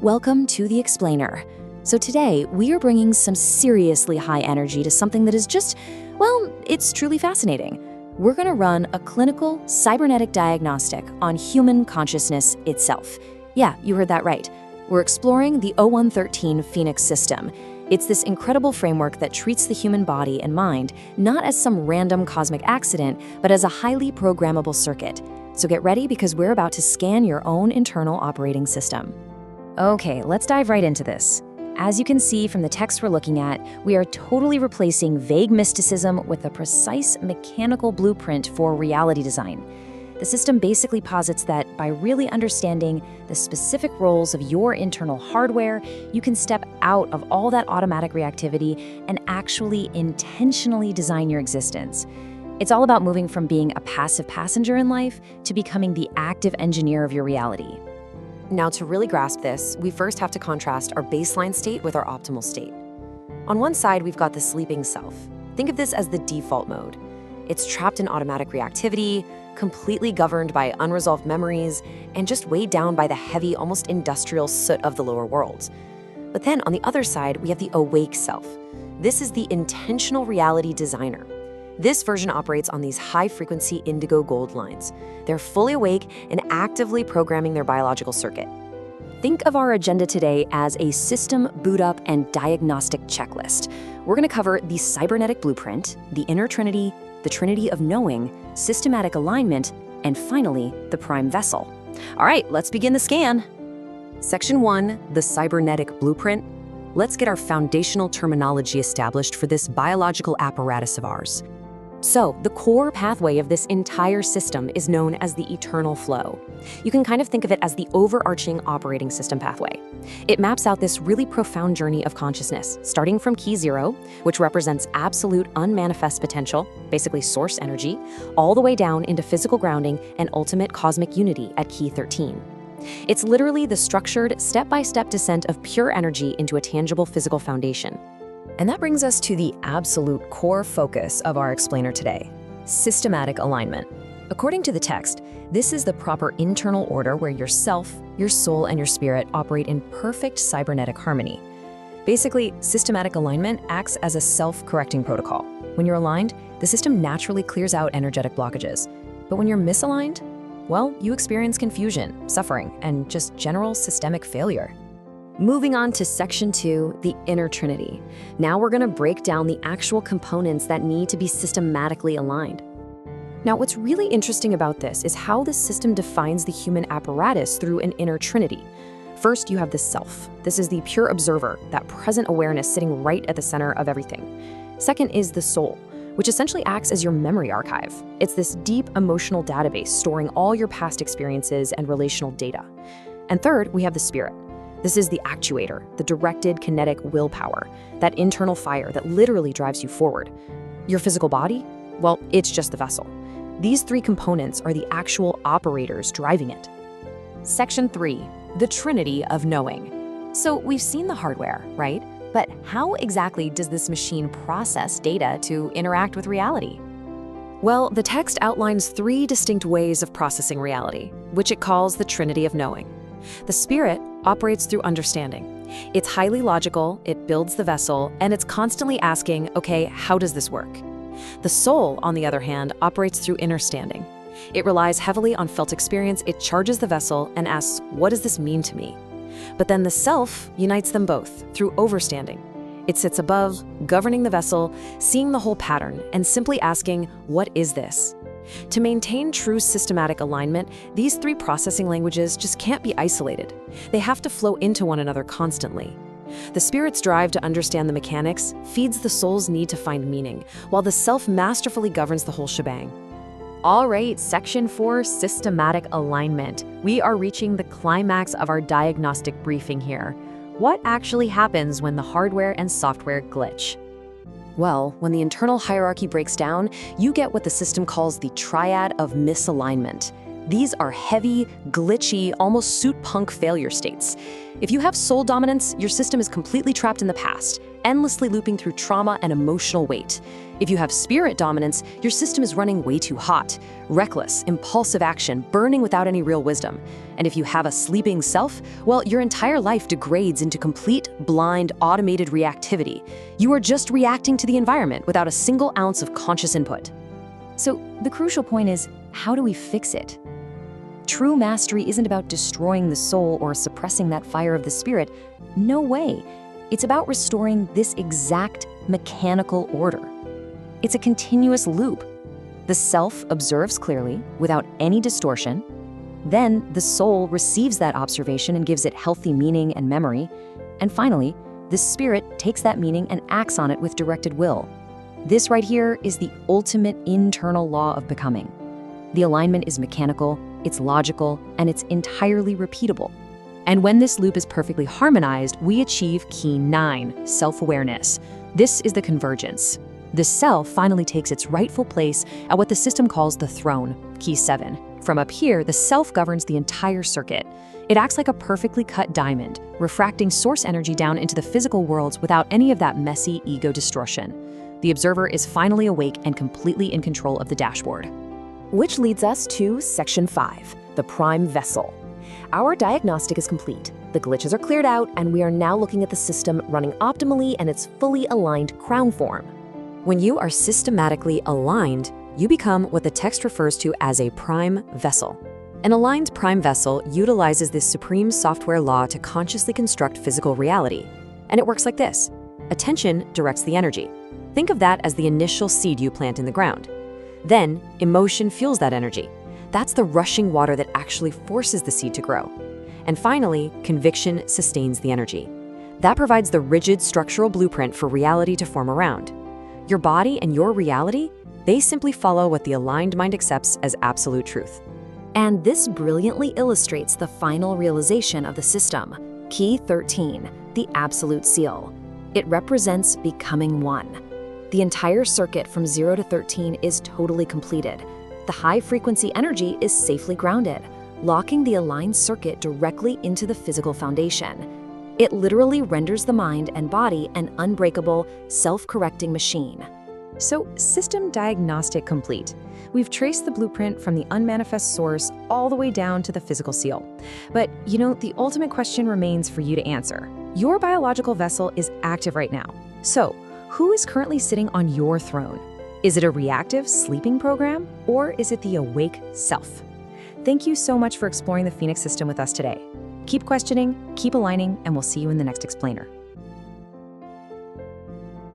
Welcome to The Explainer. So today, we are bringing some seriously high energy to something that is just, well, it's truly fascinating. We're going to run a clinical cybernetic diagnostic on human consciousness itself. Yeah, you heard that right. We're exploring the 0113 Phoenix system. It's this incredible framework that treats the human body and mind not as some random cosmic accident, but as a highly programmable circuit. So get ready because we're about to scan your own internal operating system. Okay, let's dive right into this. As you can see from the text we're looking at, we are totally replacing vague mysticism with a precise mechanical blueprint for reality design. The system basically posits that by really understanding the specific roles of your internal hardware, you can step out of all that automatic reactivity and actually intentionally design your existence. It's all about moving from being a passive passenger in life to becoming the active engineer of your reality. Now, to really grasp this, we first have to contrast our baseline state with our optimal state. On one side, we've got the sleeping self. Think of this as the default mode. It's trapped in automatic reactivity, completely governed by unresolved memories, and just weighed down by the heavy, almost industrial soot of the lower worlds. But then on the other side, we have the awake self. This is the intentional reality designer. This version operates on these high-frequency indigo gold lines. They're fully awake and actively programming their biological circuit. Think of our agenda today as a system boot up and diagnostic checklist. We're going to cover the cybernetic blueprint, the inner trinity, the trinity of knowing, systematic alignment, and finally, the prime vessel. All right, let's begin the scan. Section 1, the cybernetic blueprint. Let's get our foundational terminology established for this biological apparatus of ours. So, the core pathway of this entire system is known as the eternal flow. You can kind of think of it as the overarching operating system pathway. It maps out this really profound journey of consciousness, starting from key 0, which represents absolute unmanifest potential, basically source energy, all the way down into physical grounding and ultimate cosmic unity at key 13. It's literally the structured, step-by-step descent of pure energy into a tangible physical foundation. And that brings us to the absolute core focus of our explainer today, systematic alignment. According to the text, this is the proper internal order where your self, your soul, and your spirit operate in perfect cybernetic harmony. Basically, systematic alignment acts as a self-correcting protocol. When you're aligned, the system naturally clears out energetic blockages. But when you're misaligned, well, you experience confusion, suffering, and just general systemic failure. Moving on to Section 2, the inner trinity. Now we're going to break down the actual components that need to be systematically aligned. Now, what's really interesting about this is how this system defines the human apparatus through an inner trinity. First, you have the self. This is the pure observer, that present awareness sitting right at the center of everything. Second is the soul, which essentially acts as your memory archive. It's this deep emotional database storing all your past experiences and relational data. And third, we have the spirit. This is the actuator, the directed kinetic willpower, that internal fire that literally drives you forward. Your physical body? Well, it's just the vessel. These three components are the actual operators driving it. Section 3, the trinity of knowing. So we've seen the hardware, right? But how exactly does this machine process data to interact with reality? Well, the text outlines 3 distinct ways of processing reality, which it calls the trinity of knowing. The spirit operates through understanding. It's highly logical, it builds the vessel, and it's constantly asking, okay, how does this work? The soul, on the other hand, operates through understanding. It relies heavily on felt experience, it charges the vessel and asks, what does this mean to me? But then the self unites them both through overstanding. It sits above, governing the vessel, seeing the whole pattern, and simply asking, what is this? To maintain true systematic alignment, these 3 processing languages just can't be isolated. They have to flow into one another constantly. The spirit's drive to understand the mechanics feeds the soul's need to find meaning, while the self masterfully governs the whole shebang. All right, Section 4, systematic alignment. We are reaching the climax of our diagnostic briefing here. What actually happens when the hardware and software glitch? Well, when the internal hierarchy breaks down, you get what the system calls the triad of misalignment. These are heavy, glitchy, almost suit punk failure states. If you have soul dominance, your system is completely trapped in the past, endlessly looping through trauma and emotional weight. If you have spirit dominance, your system is running way too hot, reckless, impulsive action, burning without any real wisdom. And if you have a sleeping self, well, your entire life degrades into complete, blind, automated reactivity. You are just reacting to the environment without a single ounce of conscious input. So the crucial point is, how do we fix it? True mastery isn't about destroying the soul or suppressing that fire of the spirit. No way. It's about restoring this exact mechanical order. It's a continuous loop. The self observes clearly, without any distortion. Then the soul receives that observation and gives it healthy meaning and memory. And finally, the spirit takes that meaning and acts on it with directed will. This right here is the ultimate internal law of becoming. The alignment is mechanical, it's logical, and it's entirely repeatable. And when this loop is perfectly harmonized, we achieve key 9, self-awareness. This is the convergence. The self finally takes its rightful place at what the system calls the throne, key 7. From up here, the self governs the entire circuit. It acts like a perfectly cut diamond, refracting source energy down into the physical worlds without any of that messy ego distortion. The observer is finally awake and completely in control of the dashboard. Which leads us to section 5, the prime vessel. Our diagnostic is complete. The glitches are cleared out, and we are now looking at the system running optimally and its fully aligned crown form. When you are systematically aligned, you become what the text refers to as a prime vessel. An aligned prime vessel utilizes this supreme software law to consciously construct physical reality. And it works like this. Attention directs the energy. Think of that as the initial seed you plant in the ground. Then, emotion fuels that energy. That's the rushing water that actually forces the seed to grow. And finally, conviction sustains the energy. That provides the rigid structural blueprint for reality to form around. Your body and your reality, they simply follow what the aligned mind accepts as absolute truth. And this brilliantly illustrates the final realization of the system. Key 13, the absolute seal. It represents becoming one. The entire circuit from 0 to 13 is totally completed. The high-frequency energy is safely grounded, locking the aligned circuit directly into the physical foundation. It literally renders the mind and body an unbreakable, self-correcting machine. So, system diagnostic complete. We've traced the blueprint from the unmanifest source all the way down to the physical seal. But, the ultimate question remains for you to answer. Your biological vessel is active right now. So, who is currently sitting on your throne? Is it a reactive sleeping program, or is it the awake self? Thank you so much for exploring the Phoenix system with us today. Keep questioning, keep aligning, and we'll see you in the next explainer.